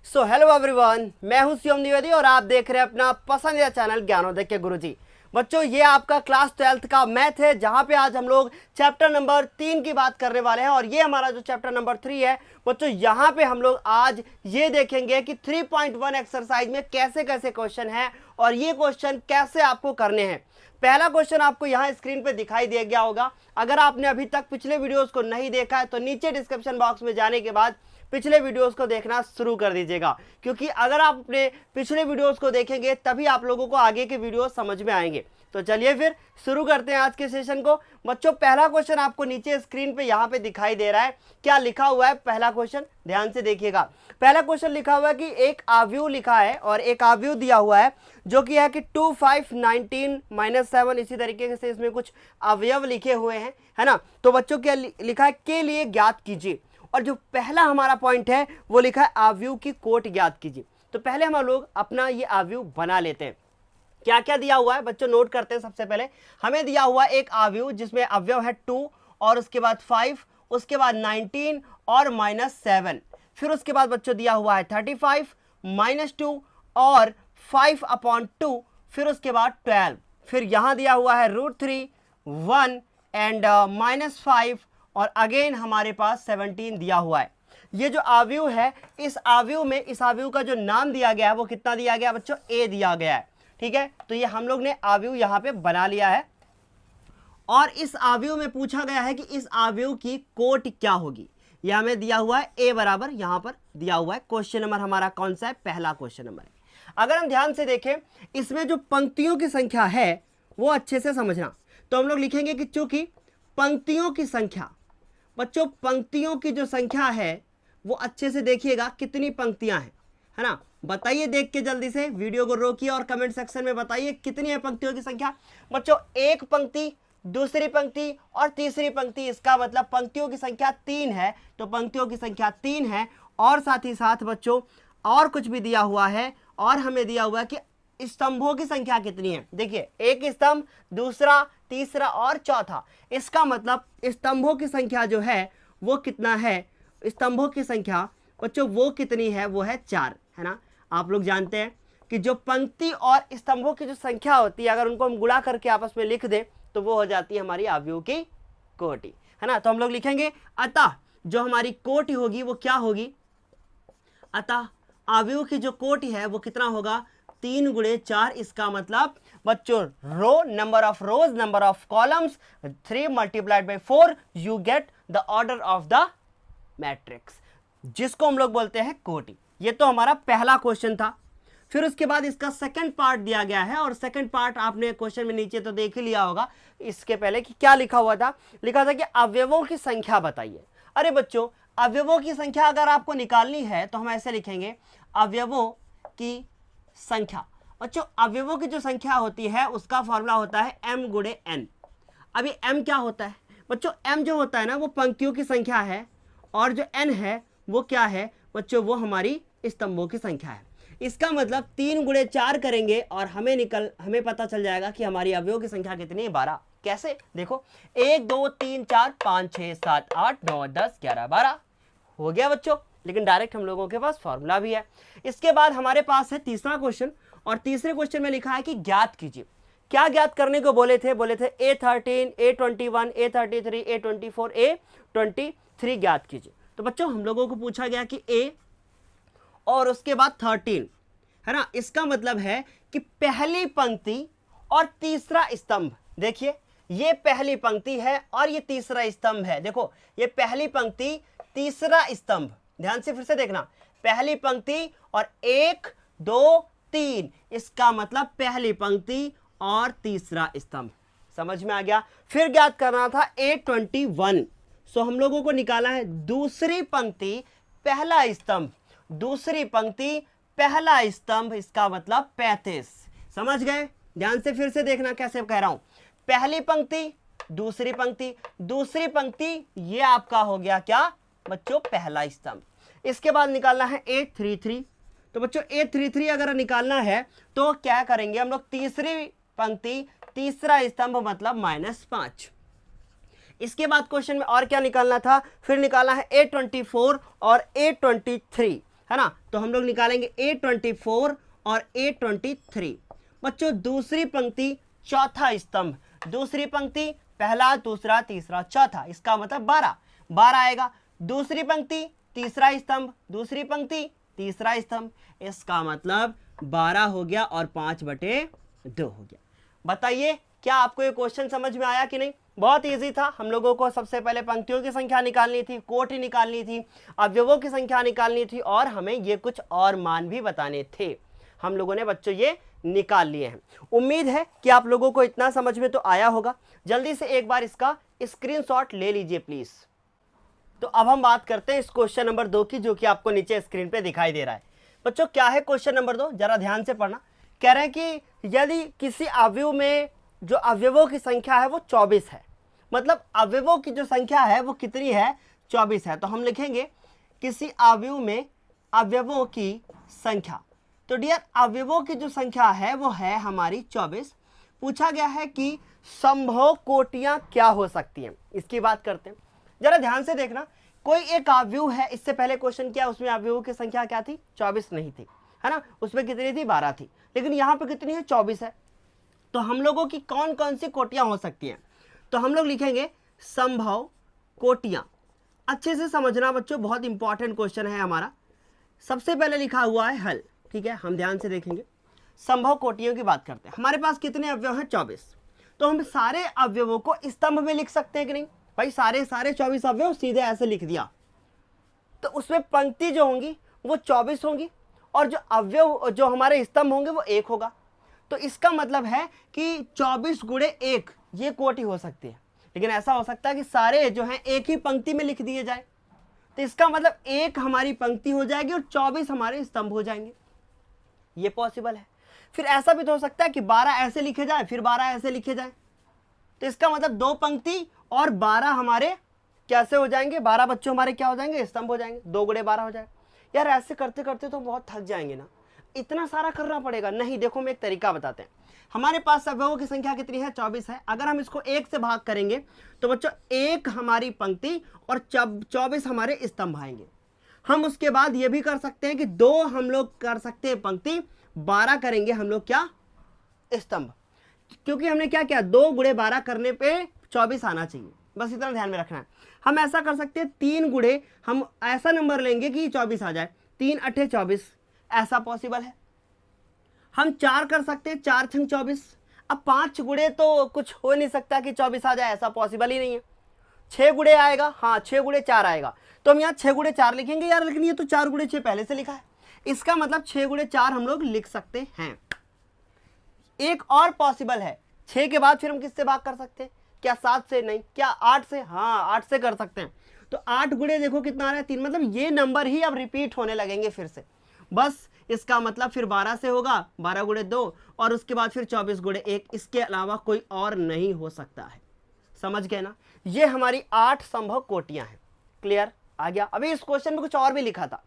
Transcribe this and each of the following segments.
So hello everyone, मैं हूं शिवम द्विवेदी और आप देख रहे हैं अपना पसंदीदा चैनल ज्ञानोदय के गुरुजी। बच्चों, ये आपका क्लास 12th का मैथ है, जहां पे आज हम लोग चैप्टर नंबर 3 की बात करने वाले हैं। और ये हमारा जो चैप्टर नंबर 3 है बच्चों, यहाँ पे हम लोग आज ये देखेंगे कि 3.1 एक्सरसाइज में कैसे कैसे क्वेश्चन है और ये क्वेश्चन कैसे आपको करने हैं। पहला क्वेश्चन आपको यहाँ स्क्रीन पे दिखाई दे गया होगा। अगर आपने अभी तक पिछले वीडियोस को नहीं देखा है तो नीचे डिस्क्रिप्शन बॉक्स में जाने के बाद पिछले वीडियोस को देखना शुरू कर दीजिएगा, क्योंकि अगर आप अपने पिछले वीडियोस को देखेंगे तभी आप लोगों को आगे के वीडियो समझ में आएंगे। तो चलिए फिर शुरू करते हैं आज के सेशन को। बच्चों, पहला क्वेश्चन आपको नीचे स्क्रीन पे यहाँ पे दिखाई दे रहा है। क्या लिखा हुआ है पहला क्वेश्चन, ध्यान से देखिएगा। पहला क्वेश्चन लिखा हुआ है कि एक आव्यूह लिखा है और एक आव्यूह दिया हुआ है जो कि है कि 2, 5, 19 -7, इसी तरीके से इसमें कुछ अवयव लिखे हुए हैं, है ना। तो बच्चों क्या लिखा है, के लिए ज्ञात कीजिए। और जो पहला हमारा पॉइंट है वो लिखा है आव्यूह की कोट ज्ञात कीजिए। तो पहले हम लोग अपना ये आव्यूह बना लेते हैं। क्या क्या दिया हुआ है बच्चों, नोट करते हैं। सबसे पहले हमें दिया हुआ एक आव्यूह जिसमें अवयव है 2 और उसके बाद 5, उसके बाद 19 और -7। फिर उसके बाद बच्चों दिया हुआ है 35 -2 और 5/2। फिर उसके बाद 12। फिर यहाँ दिया हुआ है √3, 1 एंड -5 और अगेन हमारे पास 17 दिया हुआ है। ये जो आव्यूह है, इस आव्यूह का जो नाम दिया गया है वो कितना दिया गया बच्चों, ए दिया गया है। ठीक है, तो ये हम लोग ने आव्यूह यहाँ पे बना लिया है। और इस आव्यूह में पूछा गया है कि इस आव्यूह की कोट क्या होगी। यह हमें दिया हुआ है ए बराबर, यहाँ पर दिया हुआ है। क्वेश्चन नंबर हमारा कौन सा है, पहला क्वेश्चन नंबर है। अगर हम ध्यान से देखें, इसमें जो पंक्तियों की संख्या है वो अच्छे से समझना। तो हम लोग लिखेंगे कि चूंकि पंक्तियों की संख्या, बच्चों पंक्तियों की जो संख्या है वो अच्छे से देखिएगा कितनी पंक्तियां हैं, है ना। बताइए देख के जल्दी से, वीडियो को रोकिए और कमेंट सेक्शन में बताइए कितनी है पंक्तियों की संख्या। बच्चों, एक पंक्ति, दूसरी पंक्ति और तीसरी पंक्ति, इसका मतलब पंक्तियों की संख्या 3 है। तो पंक्तियों की संख्या 3 है। और साथ ही साथ बच्चों और कुछ भी दिया हुआ है, और हमें दिया हुआ है कि स्तंभों की संख्या कितनी है। देखिए, एक स्तंभ, दूसरा, तीसरा और चौथा। इसका मतलब स्तंभों की संख्या जो है वो कितना है, स्तंभों की संख्या बच्चों वो कितनी है, वो है 4, है ना। आप लोग जानते हैं कि जो पंक्ति और स्तंभों की जो संख्या होती है, अगर उनको हम गुणा करके आपस में लिख दें तो वो हो जाती है हमारी आव्यूह की कोटि, है ना। तो हम लोग लिखेंगे अतः जो हमारी कोटि होगी वो क्या होगी, अतः आव्यूह की जो कोटि है वो कितना होगा, 3 × 4। इसका मतलब बच्चों row, number of rows, number of columns, 3 × 4 you get the order of the matrix, जिसको हम लोग बोलते हैं कोटि। ये तो हमारा पहला क्वेश्चन था। फिर उसके बाद इसका सेकंड पार्ट दिया गया है, और सेकंड पार्ट आपने क्वेश्चन में नीचे तो देख ही लिया होगा। इसके पहले कि क्या लिखा हुआ था, लिखा था कि अवयवों की संख्या बताइए। अरे बच्चों, अवयवों की संख्या अगर आपको निकालनी है तो हम ऐसे लिखेंगे, अवयवों की संख्या। बच्चों, अवयवों की जो संख्या होती है उसका फॉर्मूला होता है m × n। अभी m क्या होता है बच्चों, m जो होता है ना वो पंक्तियों की संख्या है, और जो n है वो क्या है बच्चों, वो हमारी स्तंभों की संख्या है। इसका मतलब 3 × 4 करेंगे और हमें पता चल जाएगा कि हमारी अवयवों की संख्या कितनी है, 12। कैसे, देखो 1 2 3 4 5 6 7 8 9 10 11 12 हो गया बच्चों। लेकिन डायरेक्ट हम लोगों के पास फॉर्मूला भी है। इसके बाद हमारे पास है तीसरा क्वेश्चन, और तीसरे क्वेश्चन में लिखा है कि ज्ञात कीजिए। क्या ज्ञात करने को बोले थे, A13, A21, A33, A24, A23 ज्ञात कीजिए। तो बच्चों हम लोगों को पूछा गया कि A और उसके बाद 13, है ना। इसका मतलब है कि पहली पंक्ति और तीसरा स्तंभ। देखिए, ये पहली पंक्ति है और ये तीसरा स्तंभ है। देखो, ये पहली पंक्ति, तीसरा स्तंभ। ध्यान से फिर से देखना, पहली पंक्ति और 1 2 3, इसका मतलब पहली पंक्ति और तीसरा स्तंभ। समझ में आ गया। फिर ज्ञात करना था A21। सो हम लोगों को निकाला है दूसरी पंक्ति पहला स्तंभ, दूसरी पंक्ति पहला स्तंभ, इसका मतलब 35। समझ गए। ध्यान से फिर से देखना कैसे कह रहा हूं, पहली पंक्ति, दूसरी पंक्ति, दूसरी पंक्ति, ये आपका हो गया क्या बच्चों, पहला स्तंभ। इसके बाद निकालना है A33। तो बच्चों A33 अगर निकालना है तो क्या करेंगे हम लोग, तीसरी पंक्ति तीसरा स्तंभ मतलब -5। इसके बाद क्वेश्चन में और क्या निकालना था, फिर निकालना है A24 और A23। है ना। तो हम लोग निकालेंगे A24 और A23। बच्चों दूसरी पंक्ति चौथा स्तंभ, दूसरी पंक्ति पहला दूसरा तीसरा चौथा, इसका मतलब 12 आएगा। दूसरी पंक्ति तीसरा स्तंभ, दूसरी पंक्ति तीसरा स्तंभ, इसका मतलब 12 हो गया और 5/2 हो गया। बताइए क्या आपको ये क्वेश्चन समझ में आया कि नहीं? बहुत इजी था। हम लोगों को सबसे पहले पंक्तियों की संख्या निकालनी थी, कोटि निकालनी थी, अवयवों की संख्या निकालनी थी और हमें ये कुछ और मान भी बताने थे। हम लोगों ने बच्चों ये निकाल लिए हैं। उम्मीद है कि आप लोगों को इतना समझ में तो आया होगा। जल्दी से एक बार इसका स्क्रीनशॉट ले लीजिए प्लीज। तो अब हम बात करते हैं इस क्वेश्चन नंबर 2 की, जो कि आपको नीचे स्क्रीन पे दिखाई दे रहा है। बच्चों क्या है क्वेश्चन नंबर 2, जरा ध्यान से पढ़ना। कह रहे हैं कि यदि किसी अवयव में जो अवयवों की संख्या है वो 24 है, मतलब अवयवों की जो संख्या है वो कितनी है? 24 है। तो हम लिखेंगे किसी अवयव में अवयवों की संख्या। तो डियर अवयवों की जो संख्या है वो है हमारी 24। पूछा गया है कि संभव कोटियां क्या हो सकती हैं, इसकी बात करते हैं। जरा ध्यान से देखना, कोई एक अवयव है, इससे पहले क्वेश्चन किया उसमें अवयवों की संख्या क्या थी? 24 नहीं थी, है ना। उसमें कितनी थी? 12 थी। लेकिन यहाँ पे कितनी है? 24 है। तो हम लोगों की कौन कौन सी कोटियां हो सकती हैं? तो हम लोग लिखेंगे संभव कोटियां। अच्छे से समझना बच्चों, बहुत इंपॉर्टेंट क्वेश्चन है हमारा। सबसे पहले लिखा हुआ है हल, ठीक है, हम ध्यान से देखेंगे। संभव कोटियों की बात करते हैं। हमारे पास कितने अवयव हैं? 24। तो हम सारे अवयवों को स्तंभ में लिख सकते हैं कि नहीं? भाई सारे 24 अवयव सीधे ऐसे लिख दिया, तो उसमें पंक्ति जो होंगी वो 24 होंगी और जो अवयव जो हमारे स्तंभ होंगे वो 1 होगा। तो इसका मतलब है कि 24 गुणे 1 ये कोटि हो सकती है। लेकिन ऐसा हो सकता है कि सारे जो हैं एक ही पंक्ति में लिख दिए जाए, तो इसका मतलब 1 हमारी पंक्ति हो जाएगी और 24 हमारे स्तंभ हो जाएंगे। ये पॉसिबल है। फिर ऐसा भी तो हो सकता है कि 12 ऐसे लिखे जाए फिर 12 ऐसे लिखे जाए, तो इसका मतलब 2 पंक्ति और 12 हमारे कैसे हो जाएंगे? 12 बच्चों हमारे क्या हो जाएंगे? स्तंभ हो जाएंगे। 2 गुणे 12 हो जाएगा। यार ऐसे करते करते तो बहुत थक जाएंगे ना, इतना सारा करना पड़ेगा। नहीं, देखो मैं एक तरीका बताते हैं। हमारे पास अवयवों की संख्या कितनी है? 24 है। अगर हम इसको 1 से भाग करेंगे तो बच्चों 1 हमारी पंक्ति और 24 हमारे स्तंभ आएंगे। हम उसके बाद ये भी कर सकते हैं कि 2 हम लोग कर सकते हैं पंक्ति, 12 करेंगे हम लोग क्या? स्तंभ। क्योंकि हमने क्या किया? 2 गुणे 12 करने पे 24 आना चाहिए, बस इतना ध्यान में रखना है। हम ऐसा कर सकते हैं 3 गुणे, हम ऐसा नंबर लेंगे कि 24 आ जाए। 3 8 24, ऐसा पॉसिबल है। हम 4 कर सकते हैं, 4 छंग 24। अब 5 गुणे तो कुछ हो नहीं सकता कि 24 आ जाए, ऐसा पॉसिबल ही नहीं है। 6 गुणे आएगा, हाँ 6 गुणे 4 आएगा, तो हम यहाँ 6 गुणे 4 लिखेंगे। यार लेकिन ये तो 4 गुणे 6 पहले से लिखा है, इसका मतलब 6 गुणे 4 हम लोग लिख सकते हैं। एक और पॉसिबल है, 6 के बाद फिर हम किससे भाग कर सकते हैं? क्या 7 से? नहीं। क्या 8 से? हाँ 8 से कर सकते हैं। तो 8 गुणे देखो कितना आ रहा है? 3। मतलब ये नंबर ही अब रिपीट होने लगेंगे फिर से। बस इसका मतलब फिर 12 से होगा, 12 गुणे 2 और उसके बाद फिर 24 गुणे 1, इसके अलावा कोई और नहीं हो सकता है। समझ गए ना? ये हमारी 8 संभव कोटियां हैं। क्लियर? आ गया? अभी इस क्वेश्चन में कुछ और भी लिखा था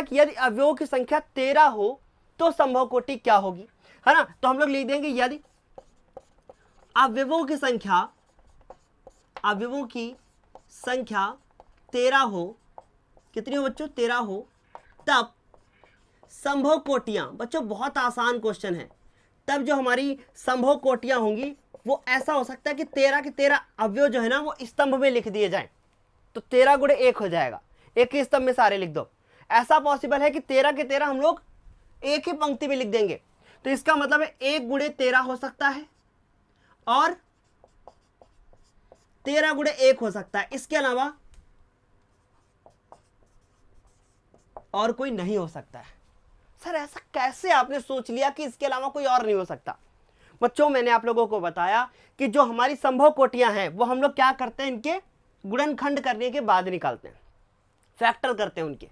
कि यदि अवयवों की संख्या 13 हो तो संभव कोटि क्या होगी, है ना। तो हम लोग लिख देंगे यदि अवयवों की संख्या 13 हो, कितनी हो बच्चों? 13 हो, तब संभव कोटियां, बच्चों बहुत आसान क्वेश्चन है, तब जो हमारी संभव कोटियां होंगी वो ऐसा हो सकता है कि 13 के 13 अवयव जो है ना वो स्तंभ में लिख दिए जाएं। तो 13 गुणे 1 हो जाएगा, एक ही स्तंभ में सारे लिख दो। ऐसा पॉसिबल है कि 13 के 13 हम लोग एक ही पंक्ति में लिख देंगे, तो इसका मतलब है 1 गुणे 13 हो सकता है और 13 गुणे 1 हो सकता है। इसके अलावा और कोई नहीं हो सकता है। सर ऐसा कैसे आपने सोच लिया कि इसके अलावा कोई और नहीं हो सकता? बच्चों मैंने आप लोगों को बताया कि जो हमारी संभव कोटियां हैं वो हम लोग क्या करते हैं, इनके गुणनखंड करने के बाद निकालते हैं, फैक्टर करते हैं उनके,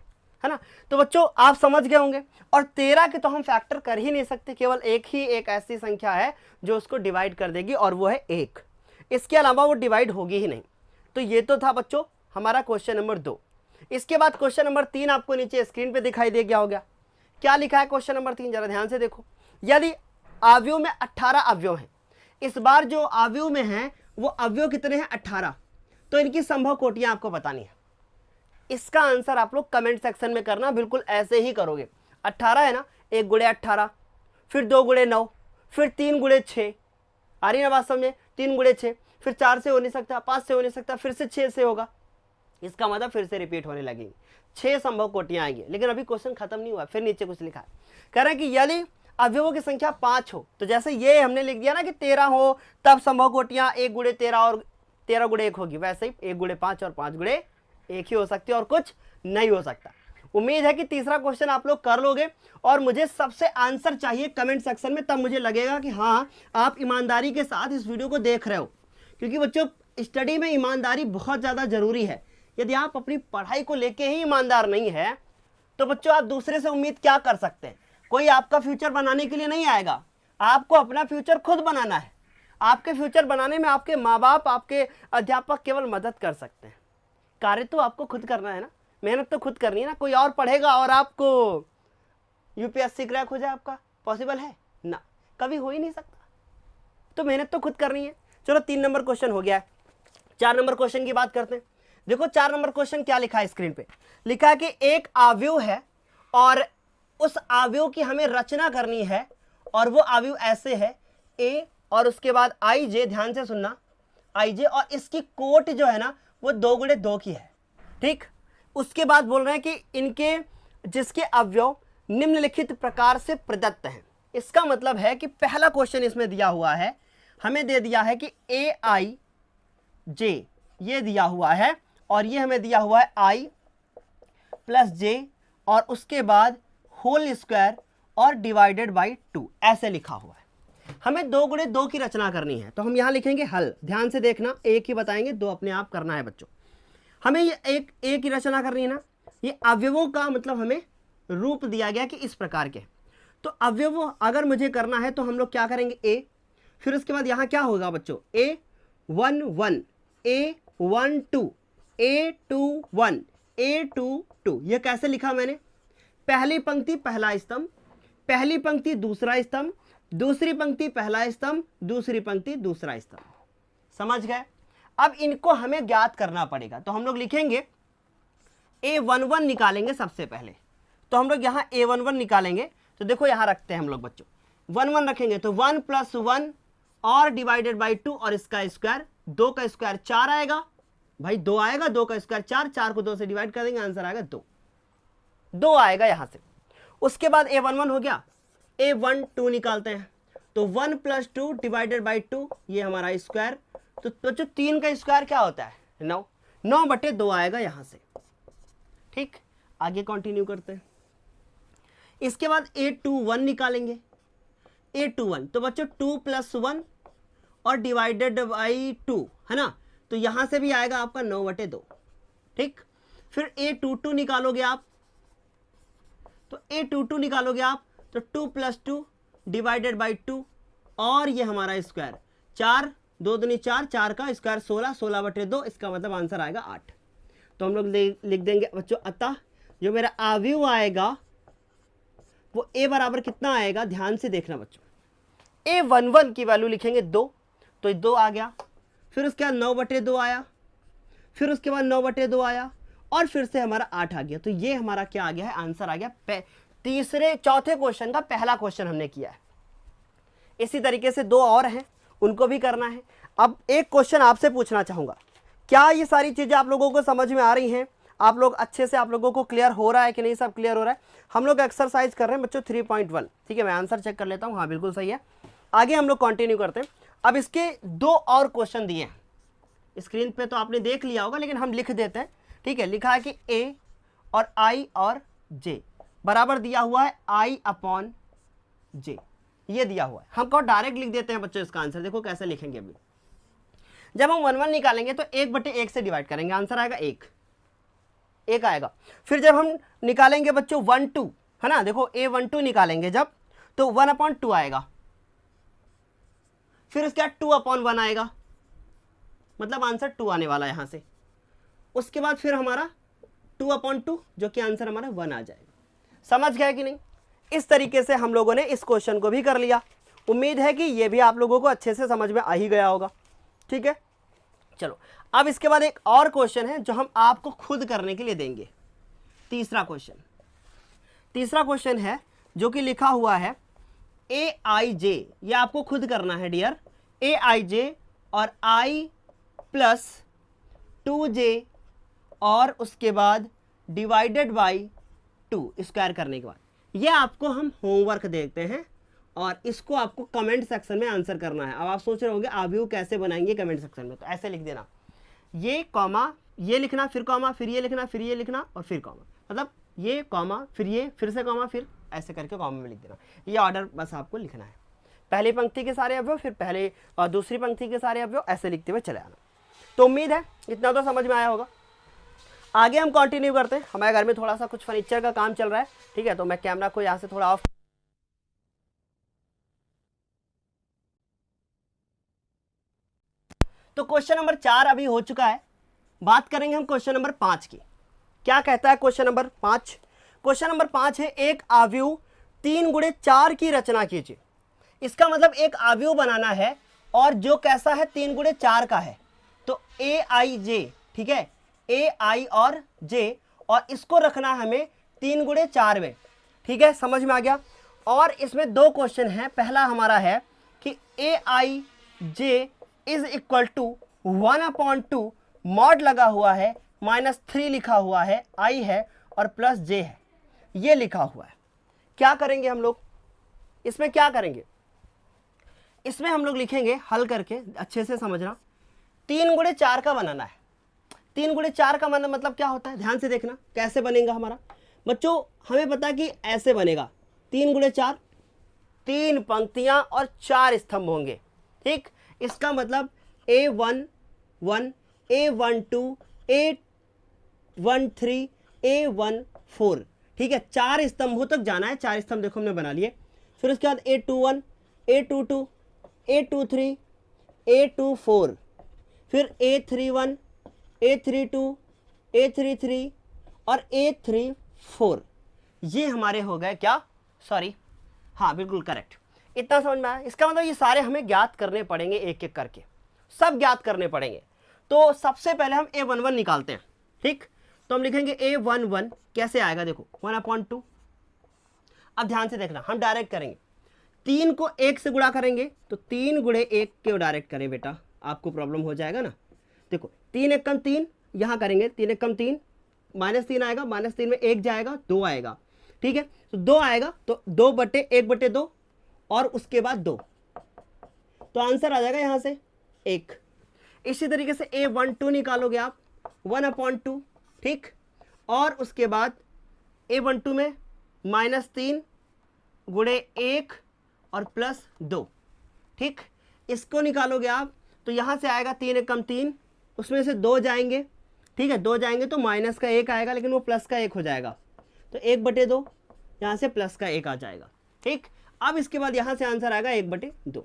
है ना। तो बच्चों आप समझ गए होंगे। और 13 के तो हम फैक्टर कर ही नहीं सकते, केवल एक ऐसी संख्या है जो उसको डिवाइड कर देगी और वो है 1। इसके अलावा वो डिवाइड होगी ही नहीं। तो ये तो था बच्चों हमारा क्वेश्चन नंबर 2। इसके बाद क्वेश्चन नंबर 3 आपको नीचे स्क्रीन पे दिखाई दे गया होगा। क्या लिखा है क्वेश्चन नंबर 3? जरा ध्यान से देखो। यदि अवयव में 18 अवयव हैं, इस बार जो अवयव में हैं वो अवयव कितने हैं? 18। तो इनकी संभव कोटियां आपको बतानी है। इसका आंसर आप लोग कमेंट सेक्शन में करना, बिल्कुल ऐसे ही करोगे। 18 है ना, 1 गुणे 18, फिर 2 गुणे 9, फिर 3 गुणे 6, आ रही ना बात समझे, 3 गुणे 6, फिर 4 से हो नहीं सकता, 5 से हो नहीं सकता, फिर से 6 से होगा, इसका मतलब फिर से रिपीट होने लगेंगे, 6 संभव कोटियां आएंगी। लेकिन अभी क्वेश्चन खत्म नहीं हुआ, फिर नीचे कुछ लिखा है, कह रहा है कि यदि अवयवों की संख्या 5 हो, तो जैसे ये हमने लिख दिया ना कि 13 हो तब संभव कोटियां 1 गुणे 13 और 13 गुणे 1 होगी, वैसे ही 1 गुणे 5 और 5 गुणे 1 ही हो सकती है और कुछ नहीं हो सकता। उम्मीद है कि तीसरा क्वेश्चन आप लोग कर लोगे और मुझे सबसे आंसर चाहिए कमेंट सेक्शन में, तब मुझे लगेगा कि हाँ आप ईमानदारी के साथ इस वीडियो को देख रहे हो। क्योंकि बच्चों स्टडी में ईमानदारी बहुत ज़्यादा ज़रूरी है। यदि आप अपनी पढ़ाई को लेके ही ईमानदार नहीं है तो बच्चों आप दूसरे से उम्मीद क्या कर सकते हैं। कोई आपका फ्यूचर बनाने के लिए नहीं आएगा, आपको अपना फ्यूचर खुद बनाना है। आपके फ्यूचर बनाने में आपके माँ बाप, आपके अध्यापक केवल मदद कर सकते हैं। कार्य तो आपको खुद करना है ना, मेहनत तो खुद करनी है ना। कोई और पढ़ेगा और आपको यूपीएससी क्रैक हो जाए, आपका पॉसिबल है ना, कभी हो ही नहीं सकता। तो मेहनत तो खुद करनी है। चलो 3 नंबर क्वेश्चन हो गया है, 4 नंबर क्वेश्चन की बात करते हैं। देखो 4 नंबर क्वेश्चन क्या लिखा है स्क्रीन पे, लिखा है कि एक अवयव है और उस अवयव की हमें रचना करनी है और वो अवयव ऐसे है ए और उसके बाद आई जे, ध्यान से सुनना, आई जे, और इसकी कोट जो है ना वो 2 गुणे 2 की है। ठीक, उसके बाद बोल रहे हैं कि इनके जिसके अवयव निम्नलिखित प्रकार से प्रदत्त हैं। इसका मतलब है कि पहला क्वेश्चन इसमें दिया हुआ है, हमें दे दिया है कि ए आई जे ये दिया हुआ है और ये हमें दिया हुआ है आई प्लस जे और उसके बाद होल स्क्वायर और डिवाइडेड बाई 2, ऐसे लिखा हुआ है। हमें 2 गुणे 2 की रचना करनी है तो हम यहाँ लिखेंगे हल। ध्यान से देखना, एक ही बताएंगे, 2 अपने आप करना है बच्चों। हमें ये एक की रचना करनी है ना, ये अवयवों का मतलब हमें रूप दिया गया कि इस प्रकार के। तो अवयव अगर मुझे करना है तो हम लोग क्या करेंगे, ए, फिर उसके बाद यहाँ क्या होगा बच्चों, A 1 1, A 1 2, A 2 1, A 2 2। ये कैसे लिखा मैंने, पहली पंक्ति पहला स्तंभ, पहली पंक्ति दूसरा स्तंभ, दूसरी पंक्ति पहला स्तंभ, दूसरी पंक्ति दूसरा स्तंभ। समझ गए। अब इनको हमें ज्ञात करना पड़ेगा तो हम लोग लिखेंगे A11 निकालेंगे सबसे पहले। तो हम लोग यहाँ A11 निकालेंगे तो देखो यहाँ रखते हैं हम लोग बच्चों, 1 1 रखेंगे तो 1 + 1 और डिवाइडेड बाई 2 और इसका स्क्वायर, 2 का स्क्वायर 4 आएगा भाई, 2 आएगा, 2 का स्क्वायर 4, 4 को 2 से डिवाइड कर देंगे, आंसर आएगा 2, 2 आएगा यहाँ से। उसके बाद A11 हो गया, A12 निकालते हैं तो 1 + 2 डिवाइडेड बाई 2, ये हमारा स्क्वायर। तो बच्चों 3 का स्क्वायर क्या होता है, 9, 9/2 आएगा यहाँ से। ठीक, आगे कंटिन्यू करते हैं। इसके बाद A21 निकालेंगे, A21 तो बच्चों 2 + 1 और डिवाइडेड बाई 2 है ना, तो यहाँ से भी आएगा आपका 9/2। ठीक, फिर A22 निकालोगे आप, तो A22 निकालोगे आप तो 2 + 2 डिवाइडेड बाई 2 और ये हमारा स्क्वायर 4, 2 दूनी 4, 4 का स्क्वायर 16, 16/2, इसका मतलब आंसर आएगा 8। तो हम लोग लिख देंगे बच्चों, अतः जो मेरा अवयव आएगा वो A बराबर कितना आएगा, ध्यान से देखना बच्चों, A11 की वैल्यू लिखेंगे 2, तो 2 आ गया, फिर उसके बाद 9/2 आया, फिर उसके बाद 9/2 आया और फिर से हमारा 8 आ गया। तो ये हमारा क्या आ गया है, आंसर आ गया। चौथे क्वेश्चन का पहला क्वेश्चन हमने किया है। इसी तरीके से 2 और हैं, उनको भी करना है। अब एक क्वेश्चन आपसे पूछना चाहूँगा, क्या ये सारी चीज़ें आप लोगों को समझ में आ रही हैं, आप लोग अच्छे से, आप लोगों को क्लियर हो रहा है कि नहीं, सब क्लियर हो रहा है। हम लोग एक्सरसाइज कर रहे हैं बच्चों 3.1, ठीक है, मैं आंसर चेक कर लेता हूँ, हाँ बिल्कुल सही है। आगे हम लोग कंटिन्यू करते हैं। अब इसके 2 और क्वेश्चन दिए हैं, स्क्रीन पे तो आपने देख लिया होगा लेकिन हम लिख देते हैं। ठीक है, लिखा है कि A और I और J बराबर दिया हुआ है I/J, ये दिया हुआ है। हमको डायरेक्ट लिख देते हैं बच्चों इसका आंसर। देखो कैसे लिखेंगे अभी, जब हम 1 1 निकालेंगे तो 1/1 से डिवाइड करेंगे, आंसर आएगा 1 आएगा। फिर जब हम निकालेंगे बच्चों 1 2 है ना, देखो A12 निकालेंगे जब, तो 1/2 आएगा, फिर उसके बाद 2/1 आएगा, मतलब आंसर 2 आने वाला है यहाँ से। उसके बाद फिर हमारा 2/2 जो कि आंसर हमारा 1 आ जाएगा। समझ गए कि नहीं। इस तरीके से हम लोगों ने इस क्वेश्चन को भी कर लिया। उम्मीद है कि ये भी आप लोगों को अच्छे से समझ में आ ही गया होगा। ठीक है, चलो अब इसके बाद एक और क्वेश्चन है जो हम आपको खुद करने के लिए देंगे। तीसरा क्वेश्चन है जो कि लिखा हुआ है ए आई जे, ये आपको खुद करना है डियर। ए आई जे और आई प्लस 2j और उसके बाद डिवाइडेड बाई 2 स्क्वायर करने के बाद, ये आपको हम होमवर्क देते हैं और इसको आपको कमेंट सेक्शन में आंसर करना है। अब आप सोच रहे होंगे आव्यूह कैसे बनाएंगे कमेंट सेक्शन में, तो ऐसे लिख देना, ये कॉमा ये लिखना, फिर कॉमा, फिर ये लिखना, फिर ये लिखना और फिर कॉमा, मतलब ये कॉमा फिर ये फिर से कॉमा फिर ऐसे करके कॉमा में लिख देना। ये ऑर्डर बस आपको लिखना है, पहली पंक्ति के सारे अवयव, फिर पहले और दूसरी पंक्ति के सारे अवयव, ऐसे लिखते हुए चले आना। तो उम्मीद है इतना तो समझ में आया होगा। आगे हम कंटिन्यू करते हैं। हमारे घर में थोड़ा सा कुछ फर्नीचर का काम चल रहा है, ठीक है, तो मैं कैमरा को यहाँ से थोड़ा ऑफ। तो क्वेश्चन नंबर 4 अभी हो चुका है, बात करेंगे हम क्वेश्चन नंबर 5 की। क्या कहता है क्वेश्चन नंबर 5? क्वेश्चन नंबर 5 है एक आव्यूह 3 गुणे 4 की रचना कीजिए। इसका मतलब एक आव्यूह बनाना है और जो कैसा है 3 गुणे 4 का है, तो ए आई जे, ठीक है, ए आई और जे, और इसको रखना हमें 3 गुणे 4 में, ठीक है, समझ में आ गया। और इसमें 2 क्वेश्चन हैं। पहला हमारा है कि ए आई जे इज इक्वल टू 1/2 मॉड लगा हुआ है, -3 लिखा हुआ है, आई है और प्लस जे है, ये लिखा हुआ है। क्या करेंगे हम लोग इसमें? क्या करेंगे इसमें? हम लोग लिखेंगे हल करके, अच्छे से समझना। 3 गुणे 4 का बनाना है। 3 गुणे 4 का मतलब क्या होता है, ध्यान से देखना कैसे बनेगा हमारा बच्चों। हमें पता है कि ऐसे बनेगा 3 गुणे 4, 3 पंक्तियां और 4 स्तंभ होंगे, ठीक। इसका मतलब A11, A12, A13, A14, ठीक है, 4 स्तंभों तक जाना है। 4 स्तंभ देखो हमने बना लिए। फिर उसके बाद A21, A22, A23, A24, फिर A31, A32, A33 और A34। ये हमारे हो गए क्या, सॉरी, हाँ बिल्कुल करेक्ट। इतना समझ में आया? इसका मतलब ये सारे हमें ज्ञात करने पड़ेंगे, एक एक करके सब ज्ञात करने पड़ेंगे। तो सबसे पहले हम A11 निकालते हैं, ठीक। तो हम लिखेंगे A11 कैसे आएगा, देखो 1/2। अब ध्यान से देखना, हम डायरेक्ट करेंगे, 3 को 1 से गुणा करेंगे, तो 3 गुणे 1 क्यों डायरेक्ट करें बेटा, आपको प्रॉब्लम हो जाएगा ना। देखो 3 × 1 = 3, यहाँ करेंगे 3 × 1 = 3, -3 आएगा, -3 में 1 जाएगा, 2 आएगा, ठीक है। तो 2 आएगा तो 2/1/2 और उसके बाद 2, तो आंसर आ जाएगा यहाँ से 1। इसी तरीके से A12 निकालोगे आप 1/2, ठीक। और उसके बाद A12 में -3 गुणे 1 और +2, ठीक। इसको निकालोगे आप तो यहाँ से आएगा 3 × 3, उसमें से 2 जाएंगे, ठीक है, 2 जाएंगे तो माइनस का 1 आएगा, लेकिन वो प्लस का 1 हो जाएगा, तो 1/2, यहाँ से प्लस का 1 आ जाएगा, ठीक। अब इसके बाद यहाँ से आंसर आएगा 1/2।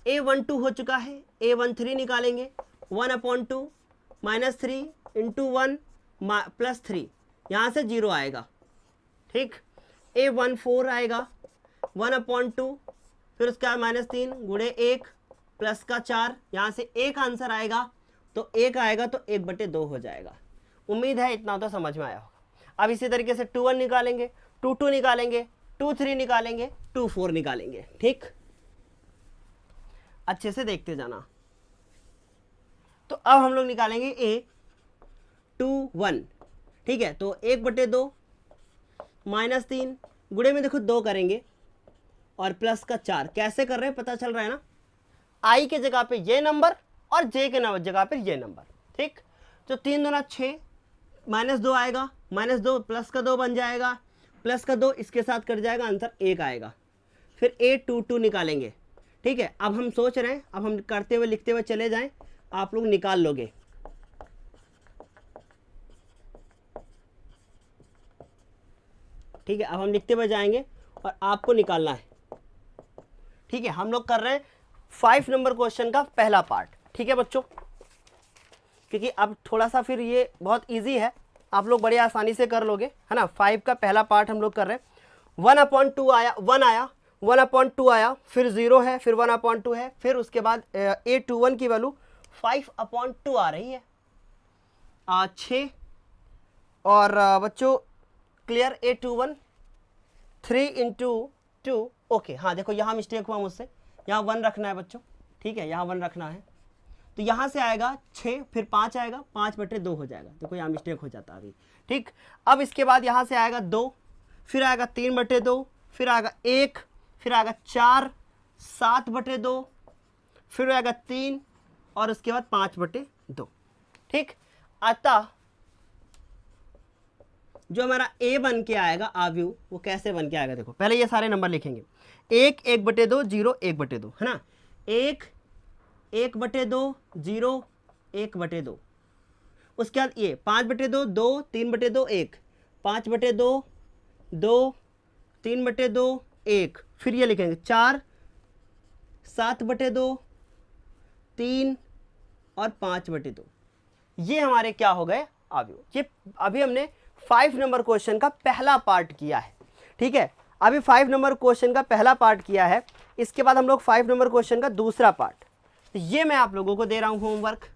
A12 हो चुका है। A13 निकालेंगे 1/2 -3 × 1 +3, यहाँ से 0 आएगा, ठीक। A14 आएगा 1/2, फिर उसका -3 गुणे 1 प्लस का 4, यहाँ से 1 आंसर आएगा, तो 1 आएगा तो 1/2 हो जाएगा। उम्मीद है इतना तो समझ में आया होगा। अब इसी तरीके से 21 निकालेंगे, 22 निकालेंगे, 23 निकालेंगे, 24 निकालेंगे, ठीक। अच्छे से देखते जाना। तो अब हम लोग निकालेंगे A21, ठीक है। तो 1/2 -3 गुणे में देखो 2 करेंगे और प्लस का 4, कैसे कर रहे हैं पता चल रहा है ना। आई के जगह पे ये नंबर और जे के जगह पे ये नंबर, ठीक। तो 3 दूना 6, -2 आएगा, -2 प्लस का 2 बन जाएगा, प्लस का 2 इसके साथ कट जाएगा, आंसर 1 आएगा। फिर A22 निकालेंगे, ठीक है। अब हम सोच रहे हैं, अब हम करते हुए लिखते हुए चले जाएं, आप लोग निकाल लोगे। ठीक है, अब हम लिखते हुए जाएंगे और आपको निकालना है, ठीक है। हम लोग कर रहे हैं 5 नंबर क्वेश्चन का पहला पार्ट, ठीक है बच्चों, क्योंकि अब थोड़ा सा फिर ये बहुत इजी है, आप लोग बड़ी आसानी से कर लोगे, है ना। 5 का पहला पार्ट हम लोग कर रहे हैं। 1/2 आया, 1 आया, 1/2 आया, फिर 0 है, फिर 1/2 है, फिर उसके बाद A21 की वैल्यू 5/2 आ रही है 6। और बच्चों क्लियर, 821 3 × 2। ओके हाँ देखो यहाँ मिस्टेक हुआ मुझसे, यहाँ 1 रखना है बच्चों, ठीक है, यहाँ 1 रखना है। तो यहाँ से आएगा 6, फिर 5 आएगा, 5/2 हो जाएगा। देखो यहाँ मिस्टेक हो जाता है अभी, ठीक। अब इसके बाद यहाँ से आएगा 2, फिर आएगा 3/2, फिर आएगा 1, फिर आएगा 4, 7/2, फिर आएगा 3 और उसके बाद 5/2, ठीक। अतः जो हमारा a बन के आएगा आव्यूह, वो कैसे बन के आएगा, देखो पहले ये सारे नंबर लिखेंगे। 1 1/2 0 1/2 है ना, 1 1/2 0 1/2, उसके बाद ये 5/2 2 3/2 1, 5/2 2 3/2 1, फिर ये लिखेंगे 4 7/2 3 और 5/2। ये हमारे क्या हो गए आव्यूह। ये अभी हमने 5 नंबर क्वेश्चन का पहला पार्ट किया है, ठीक है। अभी 5 नंबर क्वेश्चन का पहला पार्ट किया है, इसके बाद हम लोग 5 नंबर क्वेश्चन का दूसरा पार्ट, ये मैं आप लोगों को दे रहा हूं होमवर्क,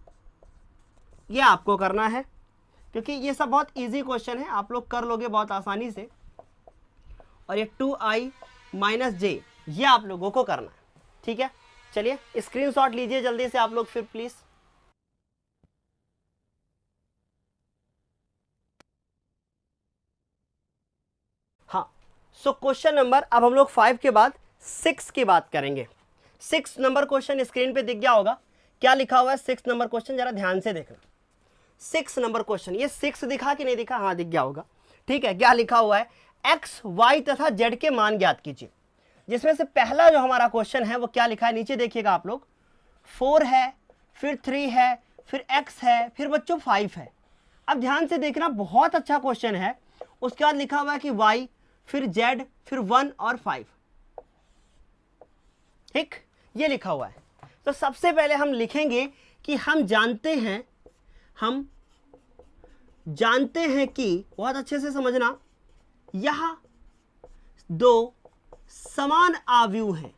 ये आपको करना है, क्योंकि ये सब बहुत इजी क्वेश्चन है, आप लोग कर लोगे बहुत आसानी से। और ये 2i - j ये आप लोगों को करना है, ठीक है। चलिए स्क्रीनशॉट लीजिए जल्दी से आप लोग फिर प्लीज। हाँ, सो क्वेश्चन नंबर, अब हम लोग 5 के बाद 6 की बात करेंगे। 6 नंबर क्वेश्चन स्क्रीन पे दिख गया होगा, क्या लिखा हुआ है 6 नंबर क्वेश्चन, जरा ध्यान से देखना। 6 नंबर क्वेश्चन, ये 6 दिखा कि नहीं दिखा, हाँ दिख गया होगा, ठीक है। क्या लिखा हुआ है, x y तथा z के मान ज्ञात कीजिए। जिसमें से पहला जो हमारा क्वेश्चन है वो क्या लिखा है, नीचे देखिएगा आप लोग, 4 है, फिर 3 है, फिर x है, फिर बच्चों 5 है। अब ध्यान से देखना, बहुत अच्छा क्वेश्चन है। उसके बाद लिखा हुआ है कि y, फिर z, फिर 1 और 5, ठीक, ये लिखा हुआ है। तो सबसे पहले हम लिखेंगे कि हम जानते हैं कि, बहुत अच्छे से समझना, यह दो समान आव्यूह हैं।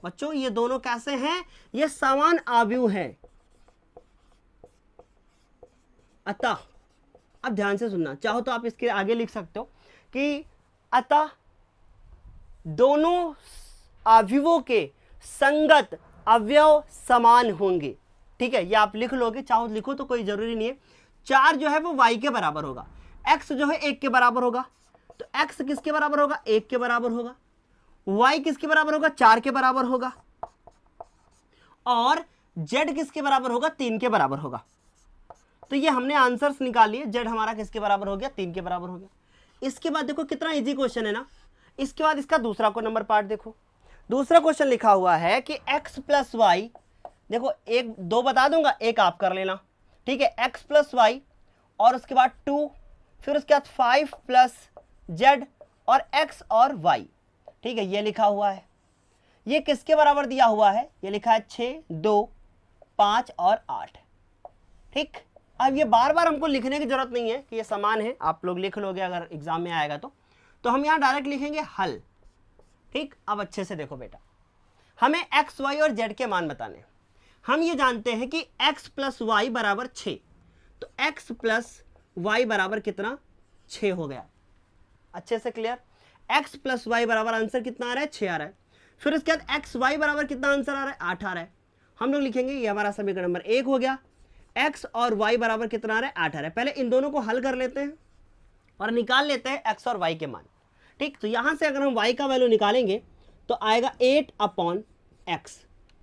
बच्चों ये दोनों कैसे हैं, ये समान आव्यूह हैं। अतः, अब ध्यान से सुनना, चाहो तो आप इसके आगे लिख सकते हो कि अतः दोनों आव्यूहों के संगत अवयव समान होंगे, ठीक है। ये आप लिख लोगे, चाहो लिखो तो कोई जरूरी नहीं है। 4 जो है वो y के बराबर होगा, x जो है 1 के बराबर होगा, तो x किसके बराबर होगा, 1 के बराबर होगा। y किसके बराबर होगा, 4 के बराबर होगा। और z किसके बराबर होगा, 3 के बराबर होगा। तो ये हमने आंसर्स निकाल लिए, z हमारा किसके बराबर हो गया, 3 के बराबर हो गया। इसके बाद देखो कितना इजी क्वेश्चन है ना। इसके बाद इसका दूसरा को नंबर पार्ट देखो, दूसरा क्वेश्चन लिखा हुआ है कि x + y, देखो 1 2 बता दूंगा, एक आप कर लेना, ठीक है। x + y और उसके बाद 2, फिर उसके बाद 5 + z और x और y, ठीक है, ये लिखा हुआ है। ये किसके बराबर दिया हुआ है, ये लिखा है 6 2 5 और 8, ठीक। अब ये बार बार हमको लिखने की जरूरत नहीं है कि ये समान है, आप लोग लिख लोगे अगर एग्जाम में आएगा तो हम यहाँ डायरेक्ट लिखेंगे हल, ठीक। अब अच्छे से देखो बेटा, हमें x y और z के मान बताने। हम ये जानते हैं कि x + y बराबर 6, तो x + y बराबर कितना, 6 हो गया। अच्छे से क्लियर, x + y बराबर आंसर कितना आ रहा है, 6 आ रहा है। फिर उसके बाद x y बराबर कितना आंसर आ रहा है, 8 आ रहा है। हम लोग लिखेंगे ये हमारा समीकरण नंबर 1 हो गया। x और y बराबर कितना आ रहा है, 8 आ रहा है। पहले इन दोनों को हल कर लेते हैं और निकाल लेते हैं x और y के मान, ठीक। तो यहां से अगर हम y का वैल्यू निकालेंगे तो आएगा 8/x,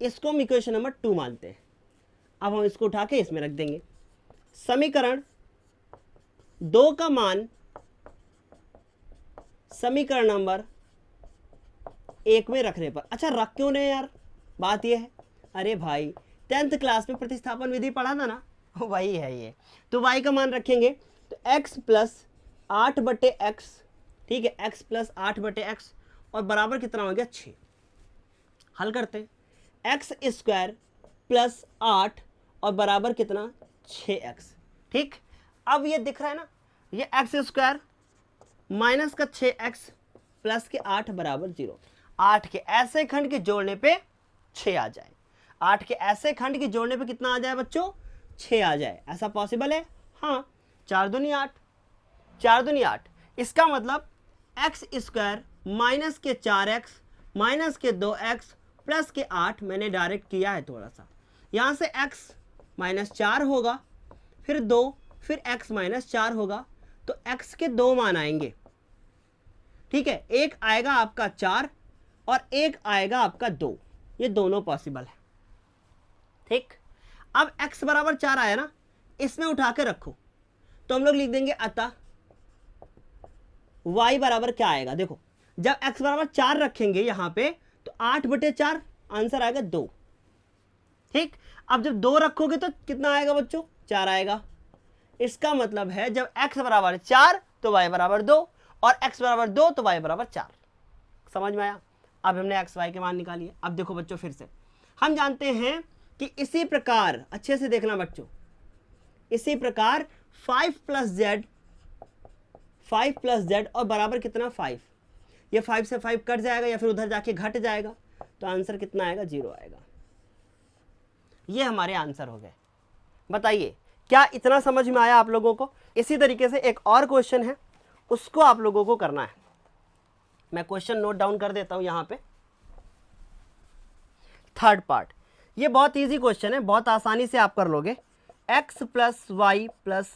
इसको हम इक्वेशन नंबर 2 मानते हैं। अब हम इसको उठा के इसमें रख देंगे। समीकरण 2 का मान समीकरण नंबर 1 में रखने पर, अच्छा रख क्यों नहीं यार, बात यह है, अरे भाई 10th क्लास में प्रतिस्थापन विधि पढ़ा था ना, वही है ये। तो y का मान रखेंगे तो x + 8/x, ठीक है, x + 8/x और बराबर कितना हो गया, 6। हल करते हैं, x² + 8 और बराबर कितना, 6x, ठीक। अब ये दिख रहा है ना, ये x² माइनस का 6x प्लस के 8 बराबर 0, 8 के ऐसे खंड के जोड़ने पे 6 आ जाए। 8 के ऐसे खंड की जोड़ने पे कितना आ जाए बच्चों, 6 आ जाए, ऐसा पॉसिबल है? हाँ, 4 दूनी 8, 4 दूनी 8। इसका मतलब एक्स स्क्वायर माइनस के 4x माइनस के 2x प्लस के 8 मैंने डायरेक्ट किया है थोड़ा सा। यहाँ से x माइनस 4 होगा, फिर 2, फिर x माइनस 4 होगा, तो x के 2 मान आएंगे। ठीक है, एक आएगा आपका 4 और एक आएगा आपका 2, ये दोनों पॉसिबल है। ठीक, अब x बराबर 4 आया ना, इसमें उठा के रखो, तो हम लोग लिख देंगे अतः y बराबर क्या आएगा। देखो, जब x बराबर 4 रखेंगे यहां पे, तो 8/4 आंसर आएगा 2। ठीक, अब जब 2 रखोगे तो कितना आएगा बच्चों, 4 आएगा। इसका मतलब है जब x बराबर 4 तो y बराबर 2, और x बराबर 2 तो y बराबर 4। समझ में आया? अब हमने x y के मान निकालिए। अब देखो बच्चों, फिर से हम जानते हैं कि इसी प्रकार, अच्छे से देखना बच्चों, इसी प्रकार 5 प्लस जेड और बराबर कितना 5, ये 5 से 5 कट जाएगा या फिर उधर जाके घट जाएगा, तो आंसर कितना आएगा, 0 आएगा। ये हमारे आंसर हो गए। बताइए क्या इतना समझ में आया आप लोगों को? इसी तरीके से एक और क्वेश्चन है, उसको आप लोगों को करना है। मैं क्वेश्चन नोट डाउन कर देता हूं यहां पे। थर्ड पार्ट, ये बहुत इजी क्वेश्चन है, बहुत आसानी से आप कर लोगे। x plus y plus